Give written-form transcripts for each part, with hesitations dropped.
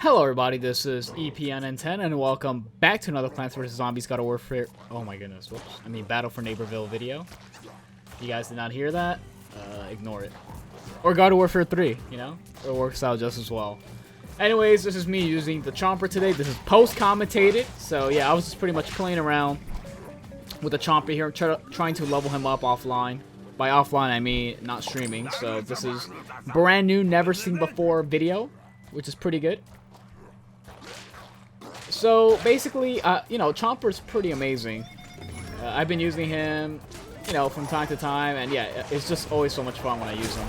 Hello everybody, this is EPNN10 and welcome back to another Plants vs. Zombies God of Warfare. Oh my goodness, whoops. I mean Battle for Neighborville video. If you guys did not hear that, ignore it. Or God of Warfare 3, you know? It works out just as well. Anyways, this is me using the Chomper today. This is post-commentated. So yeah, I was just pretty much playing around with the Chomper here, trying to level him up offline. By offline, I mean not streaming. So this is brand new, never seen before video, which is pretty good. So basically, you know, Chomper's pretty amazing. I've been using him, you know, from time to time, and yeah, it's just always so much fun when I use him.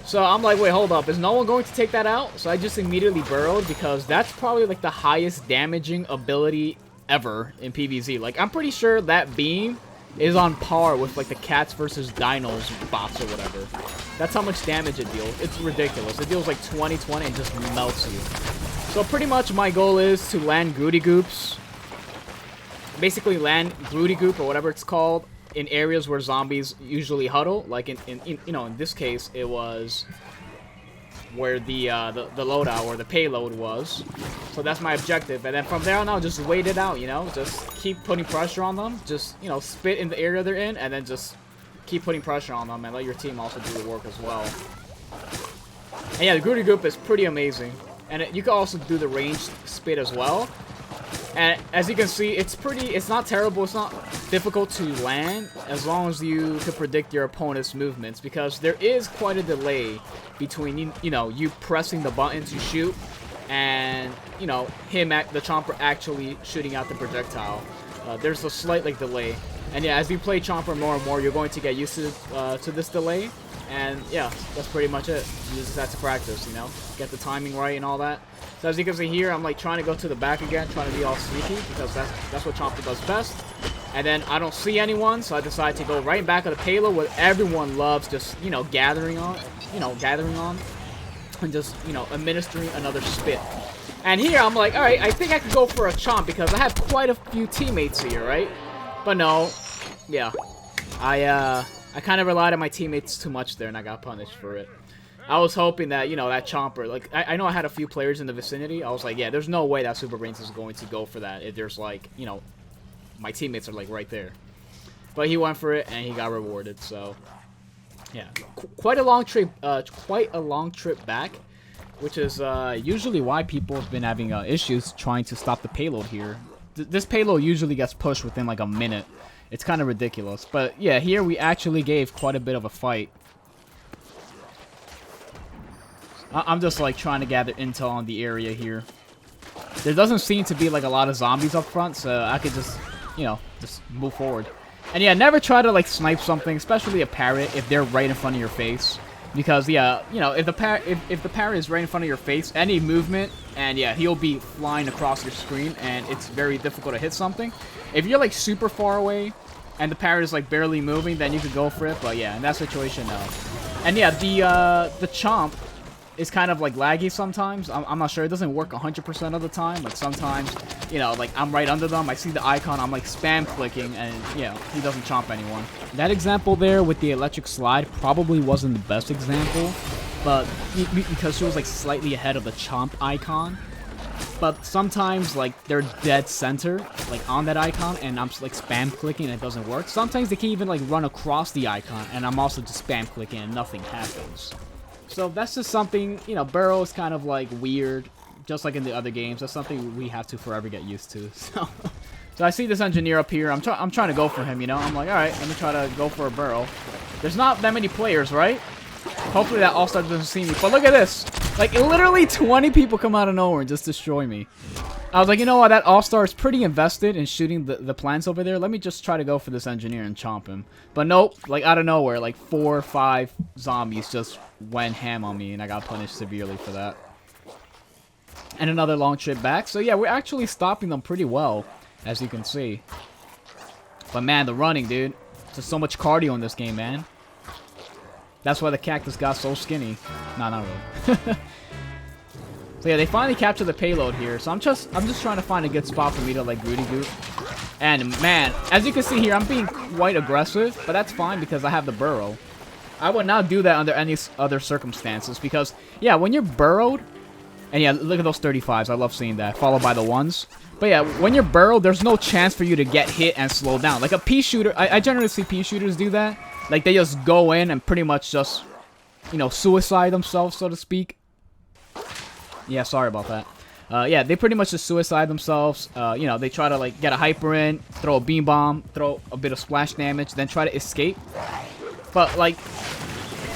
So I'm like, wait, hold up, is no one going to take that out? So I just immediately burrowed because that's probably like the highest damaging ability ever in PvZ. Like, I'm pretty sure that beam is on par with like the Cats versus Dinos bots or whatever. That's how much damage it deals. It's ridiculous. It deals like 20 and just melts you. So pretty much my goal is to land Grody Goops. Basically land Grody Goop or whatever it's called in areas where zombies usually huddle. Like in you know, in this case it was where the loadout or the payload was. So that's my objective. And then from there on out, just wait it out, you know? Just keep putting pressure on them. Just, you know, spit in the area they're in and then just keep putting pressure on them and let your team also do the work as well. And yeah, the Grody Goop is pretty amazing. And you can also do the ranged spit as well. And as you can see, it's not terrible, it's not difficult to land as long as you can predict your opponent's movements, because there is quite a delay between, you know, you pressing the button to shoot and, you know, the Chomper actually shooting out the projectile. There's a slight, like, delay. And yeah, as you play Chomper more and more, you're going to get used to this delay. And yeah, that's pretty much it. You just have to practice, you know, get the timing right and all that. So as you can see here, I'm like trying to go to the back again, trying to be all sneaky, because that's what Chomper does best. And then I don't see anyone, so I decide to go right back of the payload, where everyone loves just, you know, gathering on, and just, you know, administering another spit. And here I'm like, all right, I think I could go for a chomp because I have quite a few teammates here, right? But no, yeah, I kind of relied on my teammates too much there, and I got punished for it. I was hoping that, you know, that Chomper, like, I know I had a few players in the vicinity. I was like, yeah, there's no way that Super Brains is going to go for that if there's, like, you know, my teammates are, like, right there. But he went for it, and he got rewarded, so, yeah. Quite a long trip back, which is usually why people have been having issues trying to stop the payload here. This payload usually gets pushed within, like, a minute. It's kind of ridiculous. But, yeah, here we actually gave quite a bit of a fight. I'm just, like, trying to gather intel on the area here. There doesn't seem to be, like, a lot of zombies up front, so I could just, you know, just move forward. And, yeah, never try to, like, snipe something, especially a parrot, if they're right in front of your face. Because, yeah, you know, if the parrot is right in front of your face, any movement, and, yeah, he'll be flying across your screen, and it's very difficult to hit something. If you're, like, super far away, and the parrot is, like, barely moving, then you could go for it, but, yeah, in that situation, no. And, yeah, the chomp is kind of, like, laggy sometimes. I'm not sure. It doesn't work 100% of the time. Like, sometimes, you know, like, I'm right under them. I see the icon. I'm, like, spam clicking, and, yeah, he doesn't chomp anyone. That example there with the electric slide probably wasn't the best example, but because she was, like, slightly ahead of the chomp icon. But sometimes, like, they're dead center, like, on that icon, and I'm, like, spam clicking and it doesn't work. Sometimes they can even, like, run across the icon, and I'm also just spam clicking and nothing happens. So that's just something, you know, Burrow is kind of, like, weird, just like in the other games. That's something we have to forever get used to. So I see this engineer up here. I'm trying to go for him, you know? I'm like, all right, let me try to go for a Burrow. There's not that many players, right? Hopefully that All-Star doesn't see me. But look at this. Like, literally 20 people come out of nowhere and just destroy me. I was like, you know what? That All-Star is pretty invested in shooting the plants over there. Let me just try to go for this engineer and chomp him. But nope. Like, out of nowhere, like, 4 or 5 zombies just went ham on me, and I got punished severely for that. And another long trip back. So, yeah, we're actually stopping them pretty well, as you can see. But, man, the running, dude. There's so much cardio in this game, man. That's why the cactus got so skinny. Nah, not really. So yeah, they finally captured the payload here. So I'm just trying to find a good spot for me to, like, Grody Goop. And man, as you can see here, I'm being quite aggressive, but that's fine because I have the burrow. I would not do that under any other circumstances because, yeah, when you're burrowed, And yeah, look at those 35s. I love seeing that. Followed by the 1s. But yeah, when you're burrow, there's no chance for you to get hit and slow down. Like a pea shooter, I generally see pea shooters do that. Like they just go in and pretty much just, you know, suicide themselves, so to speak. Yeah, sorry about that. Yeah, they pretty much just suicide themselves. You know, they try to like get a hyper in, throw a beam bomb, throw a bit of splash damage, then try to escape. But like,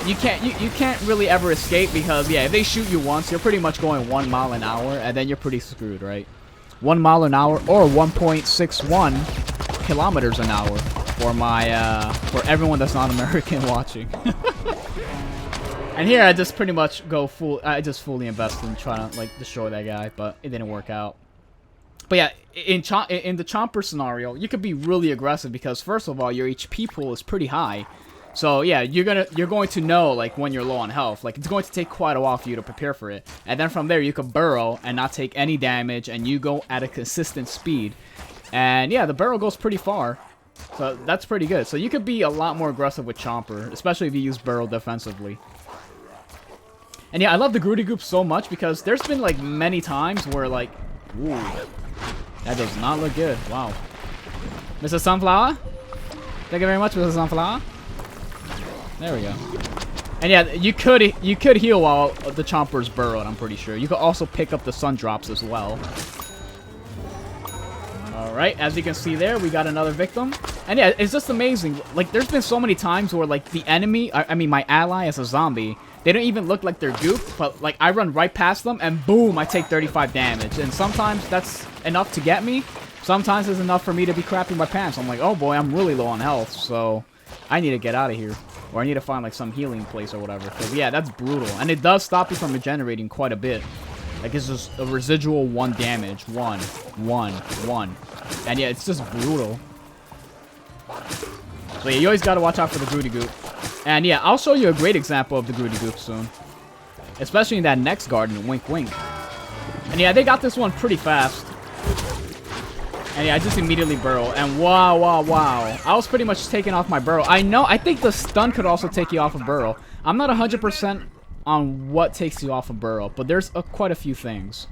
you can't really ever escape because yeah, if they shoot you once, you're pretty much going 1 mile an hour, and then you're pretty screwed, right? 1 mile an hour or 1.61 kilometers an hour for my for everyone that's not American watching. And here I just pretty much go full. I just fully invest in trying to like destroy that guy, but it didn't work out. But yeah, in the Chomper scenario, you could be really aggressive because first of all, your HP pool is pretty high. So yeah, you're going to know like when you're low on health. Like it's going to take quite a while for you to prepare for it. And then from there you can burrow and not take any damage, and you go at a consistent speed. And yeah, the burrow goes pretty far. So that's pretty good. So you could be a lot more aggressive with Chomper, especially if you use burrow defensively. And yeah, I love the Grody Goop so much because there's been like many times where like, ooh, that does not look good. Wow. Mr. Sunflower? Thank you very much, Mr. Sunflower. There we go. And yeah, you could heal while the Chomper's burrowed, I'm pretty sure. You could also pick up the sun drops as well. Alright, as you can see there, we got another victim. And yeah, it's just amazing. Like, there's been so many times where, like, the enemy, I mean, my ally as a zombie, they don't even look like they're Goop, but, like, I run right past them, and boom, I take 35 damage. And sometimes that's enough to get me. Sometimes it's enough for me to be crapping my pants. I'm like, oh boy, I'm really low on health, so I need to get out of here. Or I need to find, like, some healing place or whatever. Because, yeah, that's brutal. And it does stop you from regenerating quite a bit. Like, it's just a residual 1 damage. 1, 1, 1. And, yeah, it's just brutal. So, yeah, you always got to watch out for the Grody Goop. And, yeah, I'll show you a great example of the Grody Goop soon. Especially in that next garden, wink, wink. And, yeah, they got this one pretty fast. And yeah, I just immediately burrow. And wow, wow, wow. I was pretty much taking off my burrow. I think the stun could also take you off a burrow. I'm not 100% on what takes you off a burrow, but there's quite a few things.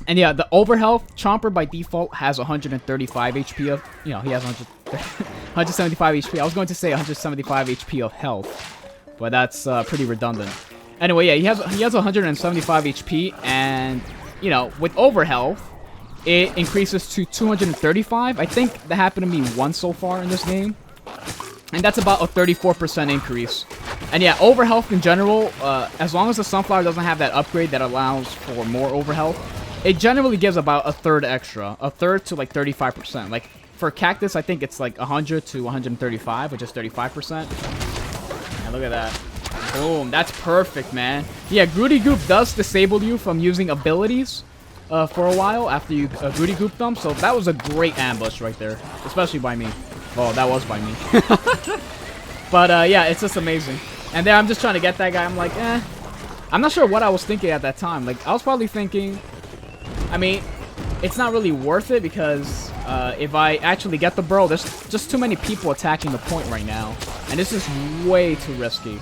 And yeah, the overhealth, Chomper by default has 135 HP of, you know, he has 175 HP. I was going to say 175 HP of health, but that's pretty redundant. Anyway, yeah, he has 175 HP, and, you know, with overhealth, it increases to 235. I think that happened to me once so far in this game. And that's about a 34% increase. And yeah, overhealth in general, as long as the Sunflower doesn't have that upgrade that allows for more overhealth, it generally gives about a third extra. A third to like 35%. Like for Cactus, I think it's like 100 to 135, which is 35%. And look at that. Boom, that's perfect, man. Yeah, Grody Goop does disable you from using abilities for a while after you Grody Goop them, so that was a great ambush right there, especially by me. Oh, that was by me. But yeah, it's just amazing. And then I'm just trying to get that guy. I'm like, eh. I'm not sure what I was thinking at that time. Like, I was probably thinking, I mean, it's not really worth it because if I actually get the burrow, there's just too many people attacking the point right now, and this is way too risky.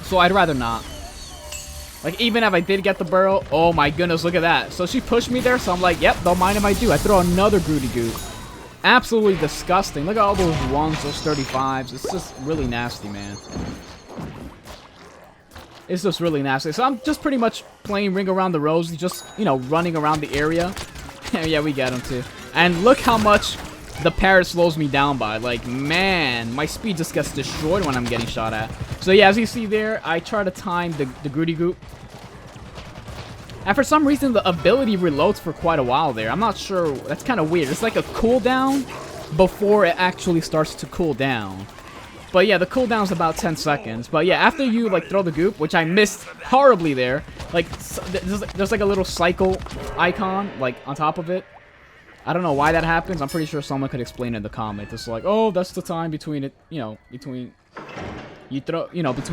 So I'd rather not. Like, even if I did get the burrow, oh my goodness, look at that. So she pushed me there, so I'm like, yep, don't mind if I do. I throw another Grody Goop. Absolutely disgusting. Look at all those 1s, those 35s. It's just really nasty, man. It's just really nasty. So I'm just pretty much playing Ring Around the Rosie, just, you know, running around the area. Yeah, we get him too. And look how much the parrot slows me down by. Like, man, my speed just gets destroyed when I'm getting shot at. So yeah, as you see there, I try to time the Grody Goop. And for some reason, the ability reloads for quite a while there. I'm not sure. That's kind of weird. It's like a cooldown before it actually starts to cool down. But yeah, the cooldown's about 10 seconds. But yeah, after you like throw the goop, which I missed horribly there, like there's like a little cycle icon like on top of it. I don't know why that happens. I'm pretty sure someone could explain it in the comments. It's like, oh, that's the time between it, you know, between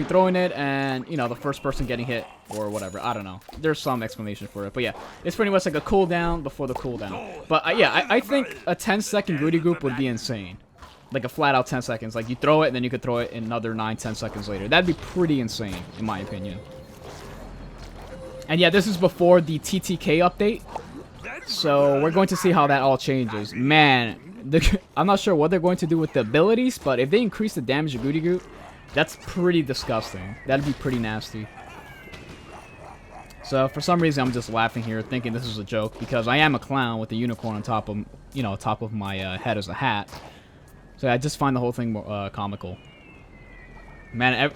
throwing it and, you know, the first person getting hit or whatever. I don't know. There's some explanation for it. But yeah, it's pretty much like a cooldown before the cooldown. But yeah, I think a 10-second Grody Goop would be insane. Like a flat out 10 seconds. Like you throw it and then you could throw it another 9-10 seconds later. That'd be pretty insane, in my opinion. And yeah, this is before the TTK update. So we're going to see how that all changes. Man, I'm not sure what they're going to do with the abilities, but if they increase the damage of Goop, that's pretty disgusting. That'd be pretty nasty. So for some reason, I'm just laughing here, thinking this is a joke, because I am a clown with a unicorn on top of, you know, top of my head as a hat. So I just find the whole thing comical. Man,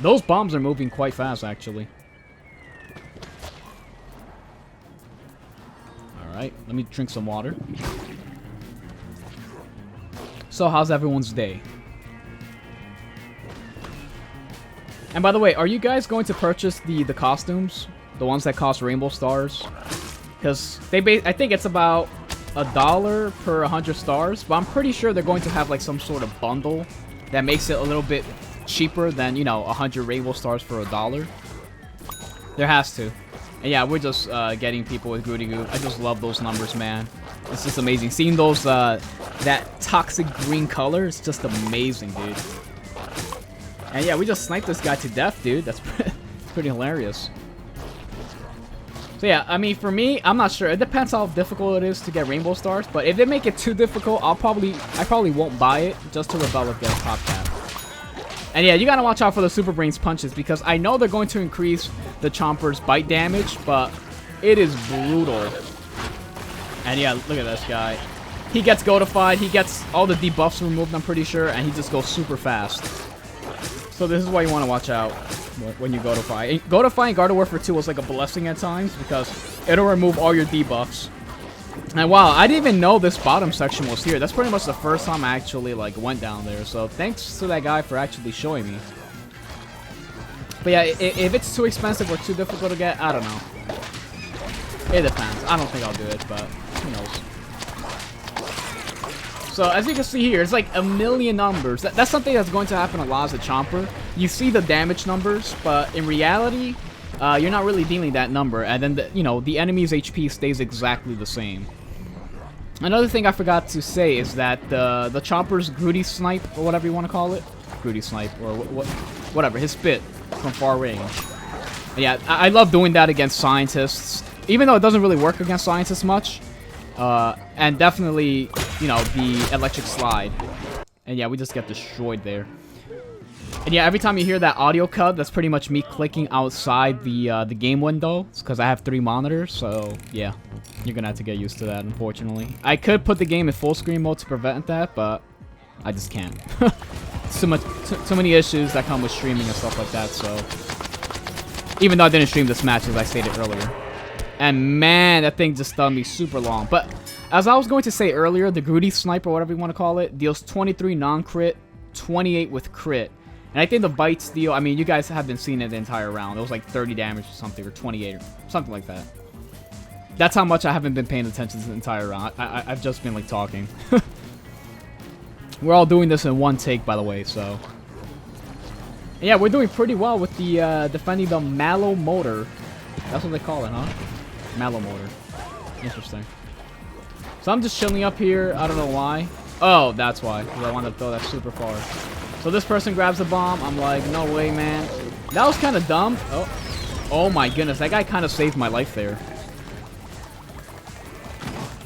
those bombs are moving quite fast, actually. Alright, let me drink some water. So, how's everyone's day? And by the way, are you guys going to purchase the costumes? The ones that cost rainbow stars? Because I think it's about $1 per 100 stars, but I'm pretty sure they're going to have like some sort of bundle that makes it a little bit cheaper than, you know, 100 rainbow stars for $1. There has to. And yeah, we're just getting people with Grody Goop. I just love those numbers, man. It's just amazing. Seeing those, that toxic green color is just amazing, dude. And yeah, we just sniped this guy to death, dude. That's pretty hilarious. So yeah, I mean, for me, I'm not sure. It depends how difficult it is to get rainbow stars. But if they make it too difficult, I probably won't buy it just to rebel against Top Cat. And yeah, you gotta watch out for the Super Brains punches, because I know they're going to increase the Chomper's bite damage, but it is brutal. And yeah, look at this guy. He gets goatified, he gets all the debuffs removed, I'm pretty sure, and he just goes super fast. So this is why you want to watch out when you goatify. Goatifying Garden Warfare 2 was like a blessing at times, because it'll remove all your debuffs. And wow, I didn't even know this bottom section was here. That's pretty much the first time I actually like went down there. So thanks to that guy for actually showing me. But yeah, if it's too expensive or too difficult to get, I don't know. It depends. I don't think I'll do it, but who knows. So as you can see here, it's like a million numbers. That's something that's going to happen a lot as a Chomper. You see the damage numbers, but in reality, you're not really dealing that number, and then the enemy's HP stays exactly the same. Another thing I forgot to say is that the Chomper's Grody snipe, or whatever you want to call it, Grody snipe, or whatever, his spit from far range. And yeah, I love doing that against scientists, even though it doesn't really work against scientists much. And definitely, the electric slide. And yeah, we just get destroyed there. And yeah, every time you hear that audio cut, that's pretty much me clicking outside the game window. It's because I have 3 monitors, so yeah. You're gonna have to get used to that, unfortunately. I could put the game in full screen mode to prevent that, but I just can't. Too many issues that come with streaming and stuff like that, so... Even though I didn't stream this match, as I stated earlier. And man, that thing just stunned me super long. But as I was going to say earlier, the Grody snipe, or whatever you want to call it, deals 23 non-crit, 28 with crit. And I think the bites deal, I mean, you guys have been seeing it the entire round. It was like 30 damage or something, or 28, or something like that. That's how much I haven't been paying attention to the entire round. I've just been, like, talking. We're all doing this in one take, by the way, so... And yeah, we're doing pretty well with the, defending the Mallow Motor. That's what they call it, huh? Mallow Motor. Interesting. So I'm just chilling up here. I don't know why. Oh, that's why. Because I wanted to throw that super far. So this person grabs the bomb. I'm like, no way, man. That was kind of dumb. Oh my goodness. That guy kind of saved my life there.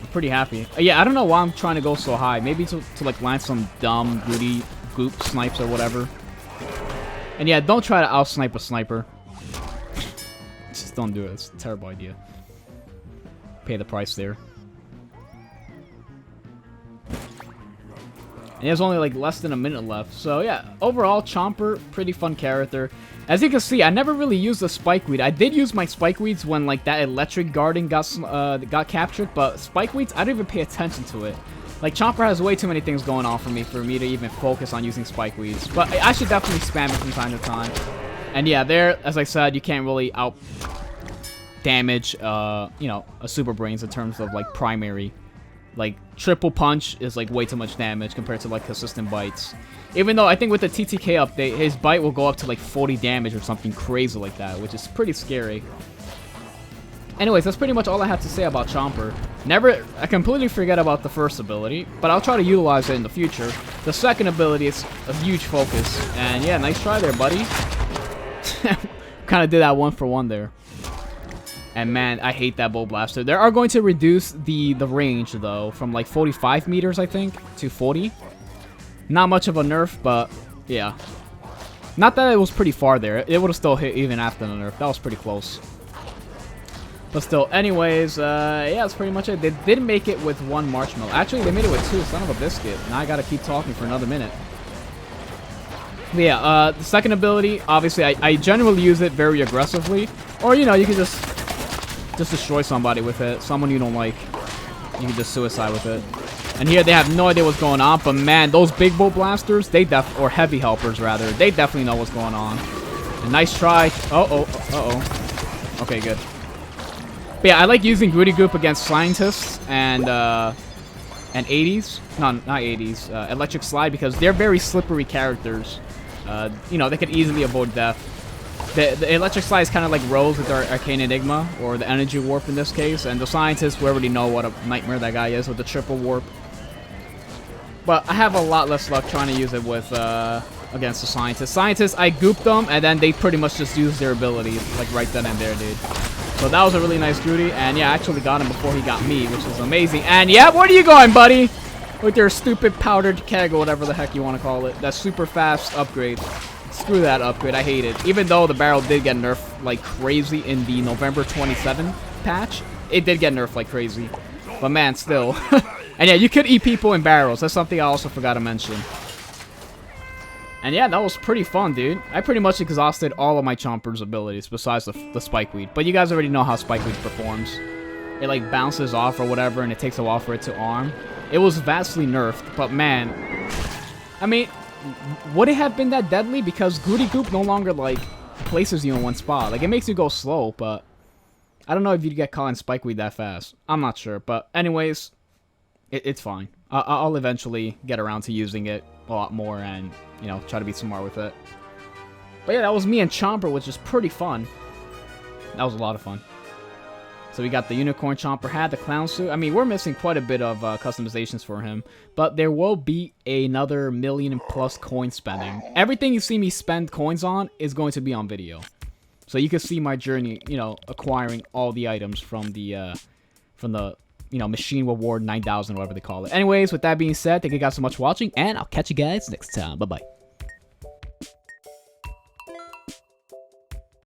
I'm pretty happy. Yeah, I don't know why I'm trying to go so high. Maybe to like land some dumb Grody Goop snipes or whatever. And yeah, don't try to out-snipe a sniper. Just don't do it. It's a terrible idea. Pay the price there. And there's only like less than a minute left. So yeah, overall, Chomper, pretty fun character. As you can see, I never really used the Spikeweed. I did use my Spikeweeds when like that electric garden got captured, but Spikeweeds, I didn't even pay attention to it. Like, Chomper has way too many things going on for me to even focus on using Spikeweeds. But I should definitely spam it from time to time. And yeah, there, as I said, you can't really out damage, a Super Brains in terms of like primary. Like, triple punch is like way too much damage compared to like consistent bites. Even though I think with the TTK update, his bite will go up to like 40 damage or something crazy like that, which is pretty scary. Anyways, that's pretty much all I have to say about Chomper. I completely forget about the first ability, but I'll try to utilize it in the future. The second ability is a huge focus. And yeah, nice try there, buddy. Kind of did that one for one there. And man, I hate that Bow Blaster. They are going to reduce the range, though, from like 45 meters, I think, to 40. Not much of a nerf, but yeah. Not that it was pretty far there. It would have still hit even after the nerf. That was pretty close. But still, anyways, yeah, that's pretty much it. They didn't make it with 1 marshmallow. Actually, they made it with 2. Son of a biscuit. Now I gotta keep talking for another minute. But yeah, the second ability, obviously, I generally use it very aggressively. Or, you know, you can just destroy somebody with it. Someone you don't like. You can just suicide with it. And here they have no idea what's going on. But man, those big Bow Blasters, or heavy helpers, rather, they definitely know what's going on. A nice try. Uh-oh. Okay, good. But yeah, I like using Grody Goop against scientists and 80s. No, not 80s. Electric Slide, because they're very slippery characters. You know, they could easily avoid death. The Electric Slide is kind of like Rose with our Arcane Enigma, or the Energy Warp in this case. And the scientists, we already know what a nightmare that guy is with the triple warp. But I have a lot less luck trying to use it with against the scientists. Scientists, I gooped them, and then they pretty much just use their abilities, like right then and there, dude. So that was a really nice Grody, and yeah, I actually got him before he got me, which is amazing. And yeah, where are you going, buddy? With your stupid powdered keg or whatever the heck you want to call it. That super fast upgrade. Screw that upgrade, I hate it. Even though the barrel did get nerfed like crazy in the November 27 patch, it did get nerfed like crazy. But man, still. And yeah, you could eat people in barrels. That's something I also forgot to mention. And yeah, that was pretty fun, dude. I pretty much exhausted all of my Chomper's abilities besides the Spikeweed. But you guys already know how Spikeweed performs. It like bounces off or whatever, and it takes a while for it to arm. It was vastly nerfed, but man, I mean, would it have been that deadly? Because Grody Goop no longer like places you in one spot. Like, it makes you go slow, but I don't know if you'd get caught in Spikeweed that fast. I'm not sure, but anyways, it's fine. I'll eventually get around to using it a lot more and, you know, try to be smart with it. But yeah, that was me and Chomper, which is pretty fun. That was a lot of fun. So we got the Unicorn Chomper hat, the Clown Suit. I mean, we're missing quite a bit of customizations for him. But there will be another $1 million+ coin spending. Everything you see me spend coins on is going to be on video. So you can see my journey, you know, acquiring all the items from the you know, Machine Reward 9000, whatever they call it. Anyways, with that being said, thank you guys so much for watching, and I'll catch you guys next time. Bye-bye.